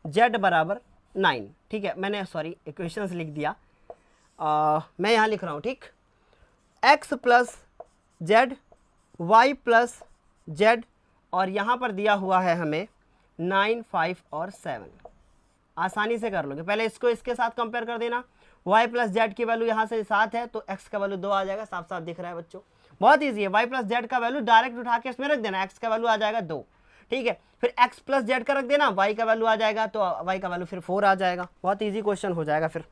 z बराबर 9। ठीक है, मैंने सॉरी इक्वेशंस लिख दिया, मैं यहाँ लिख रहा हूँ। ठीक, x plus z, y plus z, और यहाँ पर दिया हुआ है हमें 9, 5 और 7। आसानी से कर लोगे। पहले इसको इसके साथ कंपेयर कर देना। y प्लस जेड की वैल्यू यहाँ से 7 है, तो x का वैल्यू 2 आ जाएगा। साफ साफ दिख रहा है बच्चों, बहुत ईजी है। y प्लस जेड का वैल्यू डायरेक्ट उठा के इसमें रख देना, x का वैल्यू आ जाएगा 2। ठीक है, फिर x प्लस जेड का रख देना, y का वैल्यू आ जाएगा, तो y का वैल्यू फिर 4 आ जाएगा। बहुत ईजी क्वेश्चन हो जाएगा फिर।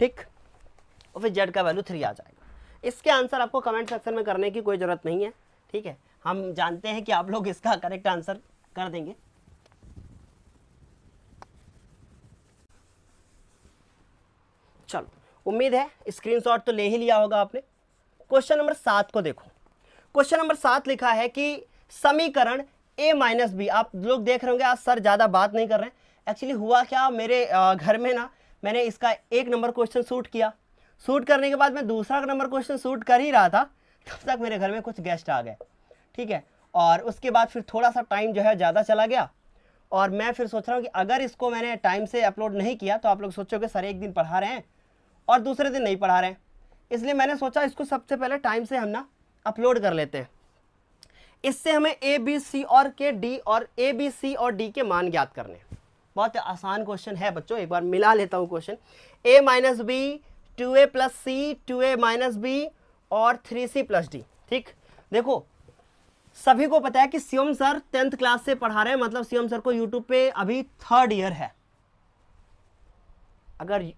ठीक, और फिर z का वैल्यू 3 आ जाएगा। इसके आंसर आपको कमेंट सेक्शन में करने की कोई ज़रूरत नहीं है। ठीक है, हम जानते हैं कि आप लोग इसका करेक्ट आंसर कर देंगे। चलो, उम्मीद है स्क्रीनशॉट तो ले ही लिया होगा आपने। क्वेश्चन नंबर 7 को देखो। क्वेश्चन नंबर 7 लिखा है कि समीकरण a माइनस बी। आप लोग देख रहे होंगे आज सर ज़्यादा बात नहीं कर रहे हैं। एक्चुअली हुआ क्या, मेरे घर में ना, मैंने इसका 1 नंबर क्वेश्चन शूट किया। शूट करने के बाद मैं दूसरा नंबर क्वेश्चन शूट कर ही रहा था, तब तक मेरे घर में कुछ गेस्ट आ गए। ठीक है, और उसके बाद फिर थोड़ा सा टाइम जो है ज़्यादा चला गया, और मैं फिर सोच रहा हूँ कि अगर इसको मैंने टाइम से अपलोड नहीं किया तो आप लोग सोचोगे सर एक दिन पढ़ा रहे हैं और दूसरे दिन नहीं पढ़ा रहे हैं। इसलिए मैंने सोचा इसको सबसे पहले टाइम से हम ना अपलोड कर लेते हैं। इससे हमें ए बी सी और डी के मान ज्ञात करने हैं। बहुत आसान क्वेश्चन है बच्चों, एक बार मिला लेता हूँ question. a minus b, 2a plus c, 2a minus b और 3c प्लस डी। ठीक, देखो सभी को पता है कि शिवम सर 10th क्लास से पढ़ा रहे हैं, मतलब शिवम सर को यूट्यूब पे अभी 3rd ईयर है। अगर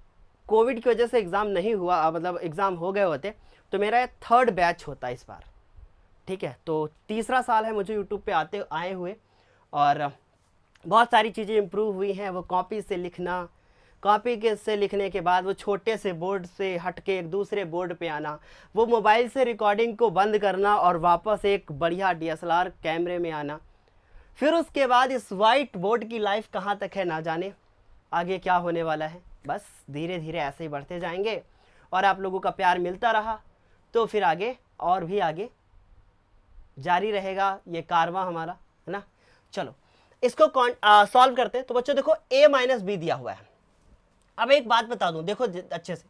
कोविड की वजह से एग्ज़ाम नहीं हुआ, मतलब एग्ज़ाम हो गए होते, तो मेरा 3rd बैच होता इस बार। ठीक है, तो तीसरा साल है मुझे यूट्यूब पे आए हुए, और बहुत सारी चीज़ें इम्प्रूव हुई हैं। वो कॉपी से लिखना, कॉपी से लिखने के बाद वो छोटे से बोर्ड से हट के एक दूसरे बोर्ड पे आना, वो मोबाइल से रिकॉर्डिंग को बंद करना और वापस एक बढ़िया DSLR कैमरे में आना, फिर उसके बाद इस वाइट बोर्ड की लाइफ कहाँ तक है ना जाने, आगे क्या होने वाला है। बस धीरे धीरे ऐसे ही बढ़ते जाएंगे, और आप लोगों का प्यार मिलता रहा तो फिर आगे और भी आगे जारी रहेगा ये कारवां हमारा, है ना। चलो इसको सॉल्व करते हैं। तो बच्चों देखो a माइनस बी दिया हुआ है। अब एक बात बता दूं, देखो अच्छे से,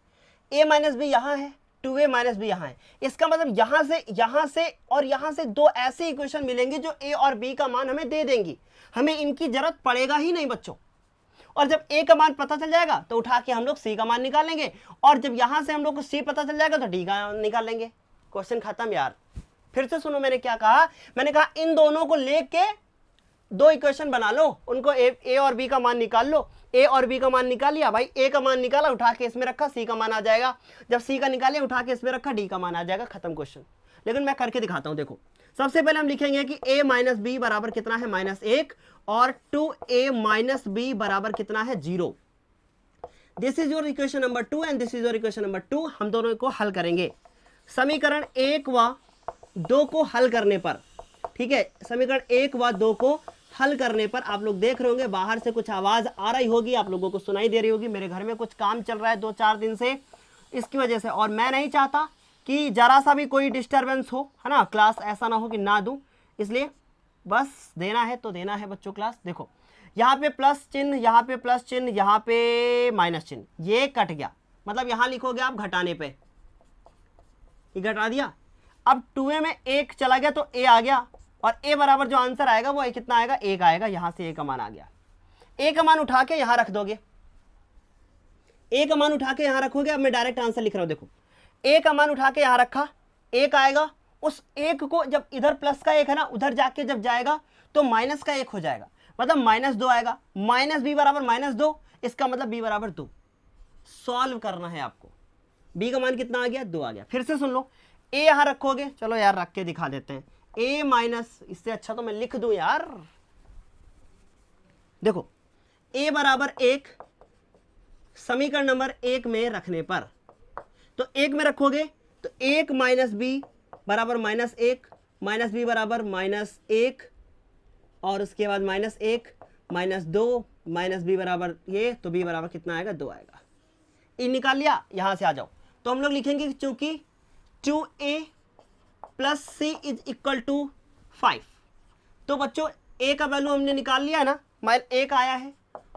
a माइनस बी यहाँ है, 2a माइनस बी यहाँ है। इसका मतलब यहाँ से और यहाँ से दो ऐसे इक्वेशन मिलेंगे जो a और b का मान हमें दे देंगी। हमें इनकी जरूरत पड़ेगा ही नहीं बच्चों। और जब a का मान पता चल जाएगा तो उठा के हम लोग c का मान निकाल लेंगे, और जब यहाँ से हम लोग को c पता चल जाएगा तो d का निकाल लेंगे। क्वेश्चन खत्म यार। फिर से सुनो मैंने क्या कहा, मैंने कहा इन दोनों को लेके दो इक्वेशन बना लो, उनको a और b का मान निकाल लो। a और b का मान निकाल लिया भाई, a का मान निकाला, उठा के इसमें रखा, c का मान आ जाएगा। जब c का निकाले उठा के इसमें रखा, d का मान आ जाएगा। खत्म क्वेश्चन। लेकिन मैं करके दिखाता हूं। देखो सबसे पहले हम लिखेंगे कि a माइनस बी बराबर कितना है, -1, और 2a माइनस बी बराबर कितना है, 0। This is your equation number 2 and this is your equation number 2। हम दोनों को हल करेंगे। समीकरण 1 व 2 को हल करने पर, ठीक है, समीकरण 1 व 2 को हल करने पर आप लोग देख रहे होंगे बाहर से कुछ आवाज आ रही होगी, आप लोगों को सुनाई दे रही होगी। मेरे घर में कुछ काम चल रहा है 2-4 दिन से, इसकी वजह से, और मैं नहीं चाहता कि जरा सा भी कोई डिस्टरबेंस हो, है ना, क्लास ऐसा ना हो कि ना दूं, इसलिए बस देना है तो देना है बच्चों क्लास। देखो यहाँ पे प्लस चिन्ह, यहाँ पे प्लस चिन्ह, यहाँ पे माइनस चिन्ह, ये कट गया, मतलब यहाँ लिखोगे आप घटाने पे, ये घटा दिया। अब 2a में 1 चला गया तो a आ गया, और a बराबर जो आंसर आएगा वो कितना आएगा, 1 आएगा। यहां से a का मान आ गया, a का मान उठा के यहां रख दोगे, a का मान उठा के यहां रखोगे। अब मैं डायरेक्ट आंसर लिख रहा हूं, देखो a का मान उठा के यहां रखा, 1 आएगा। उस 1 को जब इधर प्लस का 1 है ना, उधर जाके जब जाएगा तो माइनस का 1 हो जाएगा, मतलब -2 आएगा। माइनस b बराबर -2, इसका मतलब b बराबर 2। सॉल्व करना है आपको, b का मान कितना आ गया, 2 आ गया। फिर से सुन लो, a यहां रखोगे, चलो यार रख के दिखा देते हैं, a माइनस, इससे अच्छा तो मैं लिख दूं यार। देखो a बराबर 1 समीकरण नंबर 1 में रखने पर, तो 1 में रखोगे तो 1 माइनस b बराबर -1, माइनस b बराबर -1, और उसके बाद -1 -2 माइनस b बराबर ये, तो b बराबर कितना आएगा, 2 आएगा। ये निकाल लिया, यहां से आ जाओ, तो हम लोग लिखेंगे कि चूंकि 2a plus c is equal to 5, तो बच्चों a का वैल्यू हमने निकाल लिया है ना, 1 आया है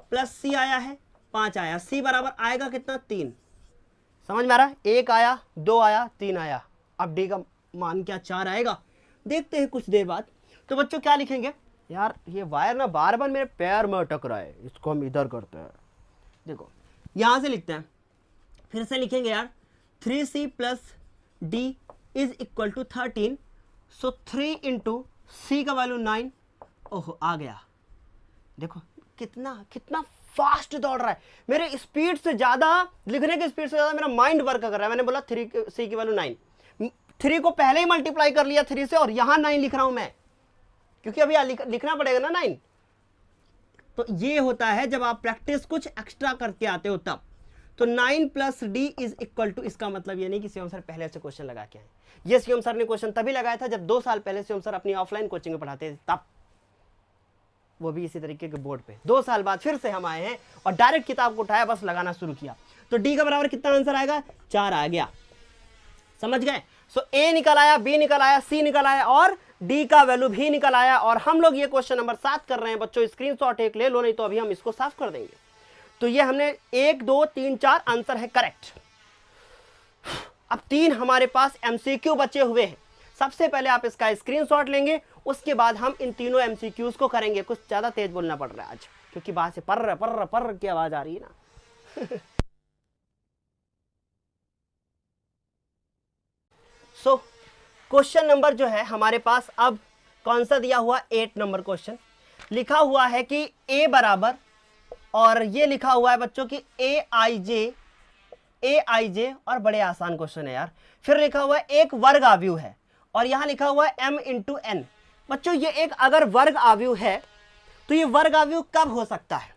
प्लस c आया है 5 आया, c बराबर आएगा कितना, 3। समझ में आ रहा है, 1 आया, 2 आया, 3 आया। अब d का मान क्या, 4 आएगा, देखते हैं कुछ देर बाद। तो बच्चों क्या लिखेंगे यार, ये वायर ना बार बार मेरे पैर में अटक रहा है, इसको हम इधर करते हैं। देखो यहां से लिखते हैं, फिर से लिखेंगे यार, 3c plus d is equal to 13, so 3 into c का वैल्यू 9। ओहो आ गया, देखो कितना कितना फास्ट दौड़ रहा है, मेरे स्पीड से ज्यादा, लिखने की स्पीड से ज्यादा मेरा माइंड वर्क कर रहा है। मैंने बोला 3c की वैल्यू 9, 3 को पहले ही मल्टीप्लाई कर लिया 3 से, और यहां 9 लिख रहा हूं मैं, क्योंकि अभी लिखना पड़ेगा ना 9। तो ये होता है जब आप प्रैक्टिस कुछ एक्स्ट्रा करके आते हो तब। तो 9 plus d is equal to, इसका मतलब ये नहीं कि शिवम सर पहले से क्वेश्चन लगा के आए, ये शिवम सर ने क्वेश्चन तभी लगाया था जब 2 साल पहले शिवम सर अपनी ऑफलाइन कोचिंग में पढ़ाते थे, तब, वो भी इसी तरीके के बोर्ड पे। 2 साल बाद फिर से हम आए हैं और डायरेक्ट किताब को उठाया, बस लगाना शुरू किया। तो डी का बराबर कितना आंसर आएगा, 4 आ गया, समझ गए। सो ए निकल आया, बी निकल आया, सी निकल आया, और डी का वैल्यू भी निकल आया। और हम लोग ये क्वेश्चन नंबर 7 कर रहे हैं बच्चों, स्क्रीनशॉट एक ले लो, नहीं तो अभी हम इसको साफ कर देंगे। तो ये हमने 1 2 3 4 आंसर है करेक्ट। अब 3 हमारे पास एमसीक्यू बचे हुए हैं। सबसे पहले आप इसका स्क्रीनशॉट लेंगे, उसके बाद हम इन तीनों एमसीक्यूज को करेंगे। कुछ ज्यादा तेज बोलना पड़ रहा है आज, क्योंकि बाहर से पर्र पर्र पर्र की आवाज आ रही है ना। सो क्वेश्चन नंबर जो है हमारे पास अब कौन सा दिया हुआ, 8 नंबर क्वेश्चन। लिखा हुआ है कि a बराबर, और ये लिखा हुआ है बच्चों की ए आई जे, और बड़े आसान क्वेश्चन है यार। फिर लिखा हुआ है एक वर्ग आव्यूह है, और यहां लिखा हुआ है m इंटू एन। बच्चों ये एक अगर वर्ग आव्यूह है तो ये वर्ग आव्यूह कब हो सकता है,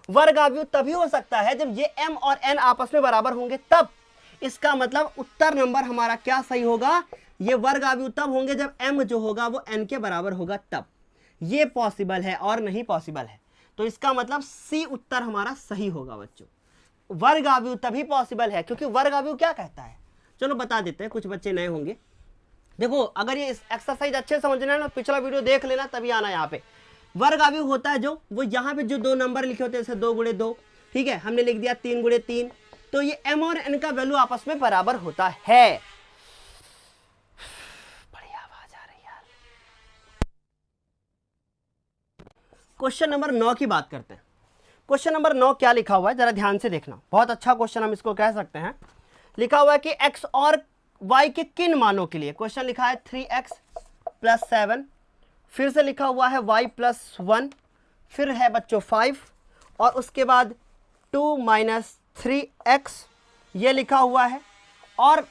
वर्ग आव्यूह तभी हो सकता है जब ये m और n आपस में बराबर होंगे, तब। इसका मतलब उत्तर नंबर हमारा क्या सही होगा, ये वर्ग आव्यूह तब होंगे जब m जो होगा वो n के बराबर होगा, तब। ये पॉसिबल है और नहीं पॉसिबल है, तो इसका मतलब सी उत्तर हमारा सही होगा बच्चों। वर्ग आव्यूह तभी पॉसिबल है क्योंकि वर्ग आव्यूह क्या कहता है, चलो बता देते हैं, कुछ बच्चे नए होंगे। देखो अगर ये एक्सरसाइज अच्छे समझना है ना, पिछला वीडियो देख लेना तभी आना यहाँ पे। वर्ग आव्यूह होता है जो, वो यहाँ पे जो 2 नंबर लिखे होते हैं, जैसे 2 गुणे 2, ठीक है, हमने लिख दिया 3 गुणे 3, तो ये m और n का वैल्यू आपस में बराबर होता है। बड़ी आवाज आ रही है। क्वेश्चन नंबर 9 की बात करते हैं। क्वेश्चन नंबर 9 क्या लिखा हुआ है, जरा ध्यान से देखना, बहुत अच्छा क्वेश्चन हम इसको कह सकते हैं। लिखा हुआ है कि x और y के किन मानों के लिए, क्वेश्चन लिखा है 3x + 7, फिर से लिखा हुआ है y + 1, फिर है बच्चों 5, और उसके बाद 2 - 3x ये लिखा हुआ है, और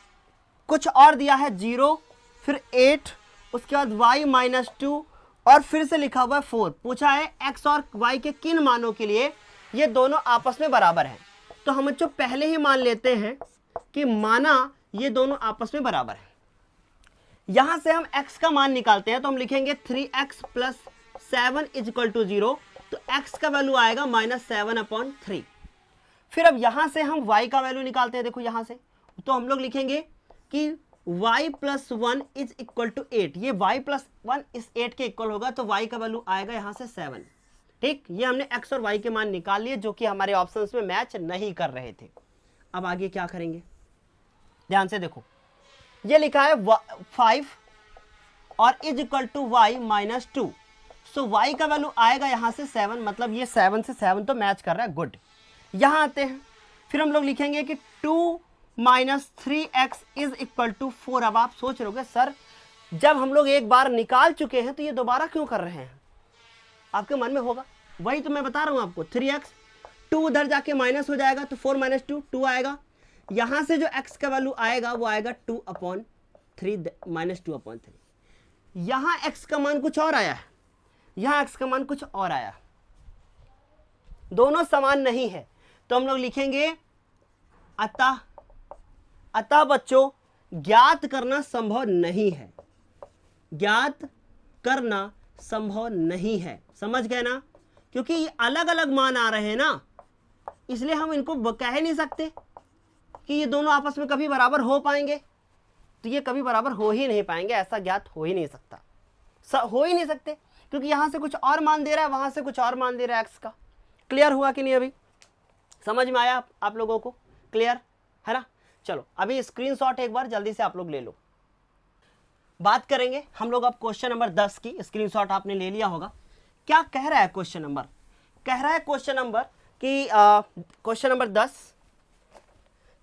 कुछ और दिया है 0, फिर 8, उसके बाद y - 2, और फिर से लिखा हुआ है 4। पूछा है x और y के किन मानों के लिए ये दोनों आपस में बराबर हैं। तो हम बच्चों पहले ही मान लेते हैं कि माना ये दोनों आपस में बराबर हैं। यहां से हम x का मान निकालते हैं तो हम लिखेंगे 3x plus 7 is equal to 0, तो x का वैल्यू आएगा -7/3। फिर अब यहां से हम y का वैल्यू निकालते हैं, देखो यहां से, तो हम लोग लिखेंगे कि y plus 1 is equal to 8, ये y प्लस 1 इस 8 के इक्वल होगा, तो y का वैल्यू आएगा यहां से 7। ठीक, ये हमने x और y के मान निकाल लिए जो कि हमारे ऑप्शंस में मैच नहीं कर रहे थे। अब आगे क्या करेंगे, ध्यान से देखो, ये लिखा है 5 और is equal to y minus 2, so y का वैल्यू आएगा यहां से 7, मतलब ये 7 से 7 तो मैच कर रहा है, गुड। यहां आते हैं, फिर हम लोग लिखेंगे कि 2 minus 3x is equal to 4। अब आप सोच रहे होगे सर जब हम लोग एक बार निकाल चुके हैं तो ये दोबारा क्यों कर रहे हैं, आपके मन में होगा, वही तो मैं बता रहा हूं आपको। 3x 2 उधर जाके माइनस हो जाएगा तो 4 माइनस 2 2 आएगा, यहां से जो x का वैल्यू आएगा वो आएगा 2/3 माइनस 2/3। यहां x का मान कुछ और आया है, यहां x का मान कुछ और आया, दोनों समान नहीं है, तो हम लोग लिखेंगे अतः बच्चों ज्ञात करना संभव नहीं है, ज्ञात करना संभव नहीं है, समझ गए ना, क्योंकि ये अलग अलग मान आ रहे हैं ना, इसलिए हम इनको कह नहीं सकते कि ये दोनों आपस में कभी बराबर हो पाएंगे, तो ये कभी बराबर हो ही नहीं पाएंगे, ऐसा ज्ञात हो ही नहीं सकता, हो ही नहीं सकते, क्योंकि यहां से कुछ और मान दे रहा है, वहां से कुछ और मान दे रहा है x का। क्लियर हुआ कि नहीं, अभी समझ में आया आप लोगों को, क्लियर है ना। चलो अभी स्क्रीनशॉट एक बार जल्दी से आप लोग ले लो। बात करेंगे हम लोग अब क्वेश्चन नंबर 10 की, स्क्रीनशॉट आपने ले लिया होगा। क्या कह रहा है क्वेश्चन नंबर, कह रहा है क्वेश्चन नंबर कि क्वेश्चन नंबर 10,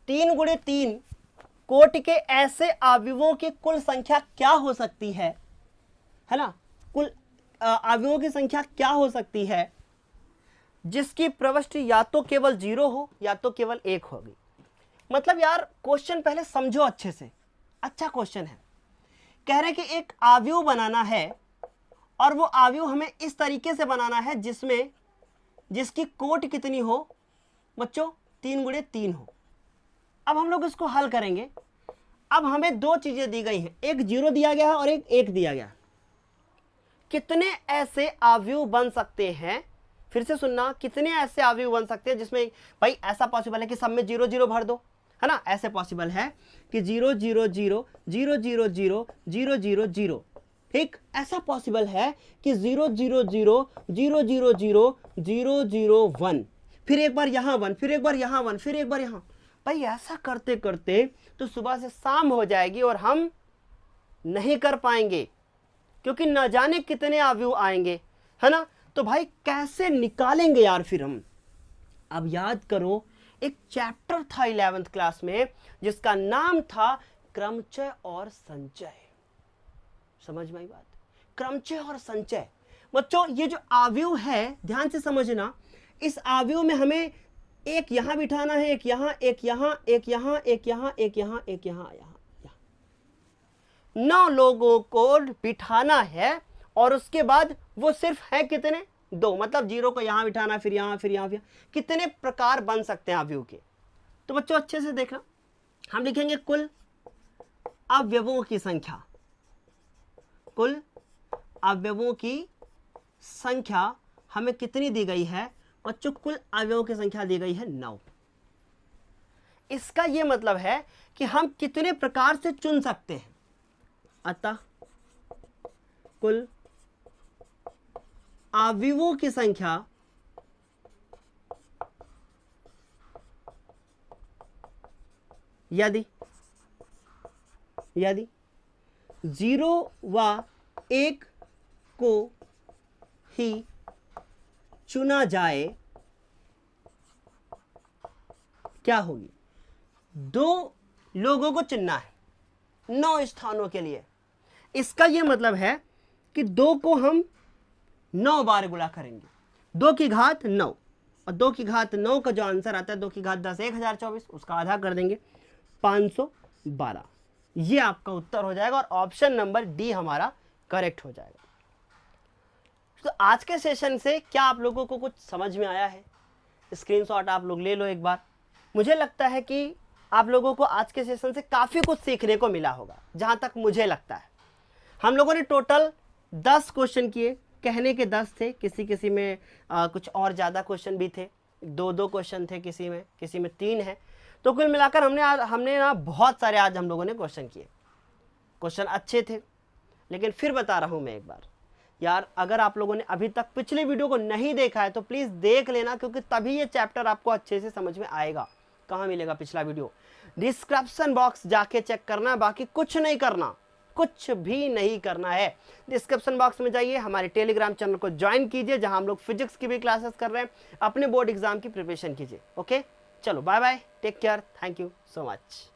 3 गुणे 3 कोटि के ऐसे अवयवों की कुल संख्या क्या हो सकती है ना, कुल अवयवों की संख्या क्या हो सकती है जिसकी प्रविष्टि या तो केवल 0 हो या तो केवल 1 होगी। मतलब यार क्वेश्चन पहले समझो अच्छे से, अच्छा क्वेश्चन है। कह रहे कि एक अवयव बनाना है और वो अवयव हमें इस तरीके से बनाना है जिसकी कोटि कितनी हो बच्चों, 3 गुणे 3 हो। अब हम लोग इसको हल करेंगे। अब हमें दो चीजें दी गई हैं, एक 0 दिया गया है और एक 1 दिया गया है। कितने ऐसे अवयव बन सकते हैं, फिर से सुनना, कितने ऐसे अवयव बन सकते हैं जिसमें भाई ऐसा पॉसिबल है कि सब में 0 0 भर दो, है ना, ऐसे पॉसिबल है कि 0 0 0 0 0 0 0 0 0, ठीक, ऐसा पॉसिबल है कि 0 0 0 0 0 0 0 0 1, फिर एक बार यहाँ 1, फिर एक बार यहाँ 1, फिर एक बार यहाँ। भाई ऐसा करते करते तो सुबह से शाम हो जाएगी और हम नहीं कर पाएंगे, क्योंकि न जाने कितने अवयव आएंगे, है ना। तो भाई कैसे निकालेंगे यार फिर हम। अब याद करो, एक चैप्टर था 11th क्लास में जिसका नाम था क्रमचय और संचय। समझ में आई बात, क्रमचय और संचय। बच्चों ये जो अवयव है ध्यान से समझना, इस अवयव में हमें एक यहां बिठाना है, एक यहां, एक यहां, एक यहां, एक यहां, एक यहां, एक यहां, यहां 9 लोगों को बिठाना है और उसके बाद वो सिर्फ है कितने, 2, मतलब 0 को यहां बिठाना, फिर यहां, फिर यहां, फिर कितने प्रकार बन सकते हैं अवयव के। तो बच्चों अच्छे से देखना, हम लिखेंगे कुल अवयवों की संख्या, कुल अवयवों की संख्या हमें कितनी दी गई है बच्चों, कुल अवयवों की संख्या दी गई है 9। इसका यह मतलब है कि हम कितने प्रकार से चुन सकते हैं, अतः कुल अवयवों की संख्या यदि 0 व 1 को ही चुना जाए, क्या होगी, 2 लोगों को चुनना है 9 स्थानों के लिए। इसका यह मतलब है कि 2 को हम 9 बार गुणा करेंगे, 2 की घात 9, और 2 की घात 9 का जो आंसर आता है 2 की घात 10 1024, उसका आधा कर देंगे 512। ये आपका उत्तर हो जाएगा और ऑप्शन नंबर डी हमारा करेक्ट हो जाएगा। तो आज के सेशन से क्या आप लोगों को कुछ समझ में आया है? स्क्रीनशॉट आप लोग ले लो एक बार। मुझे लगता है कि आप लोगों को आज के सेशन से काफ़ी कुछ सीखने को मिला होगा, जहाँ तक मुझे लगता है। हम लोगों ने टोटल 10 क्वेश्चन किए, कहने के 10 थे, किसी किसी में कुछ और ज़्यादा क्वेश्चन भी थे, 2-2 क्वेश्चन थे किसी में 3 है। तो कुल मिलाकर हमने ना बहुत सारे आज हम लोगों ने क्वेश्चन किए। क्वेश्चन अच्छे थे, लेकिन फिर बता रहा हूँ मैं एक बार यार, अगर आप लोगों ने अभी तक पिछले वीडियो को नहीं देखा है तो प्लीज़ देख लेना, क्योंकि तभी ये चैप्टर आपको अच्छे से समझ में आएगा। कहाँ मिलेगा पिछला वीडियो? डिस्क्रिप्शन बॉक्स जाके चेक करना, बाकी कुछ नहीं करना, कुछ भी नहीं करना है। डिस्क्रिप्शन बॉक्स में जाइए, हमारे टेलीग्राम चैनल को ज्वाइन कीजिए, जहां हम लोग फिजिक्स की भी क्लासेस कर रहे हैं, अपने बोर्ड एग्जाम की प्रिपरेशन कीजिए। ओके, चलो bye bye, take care, thank you so much.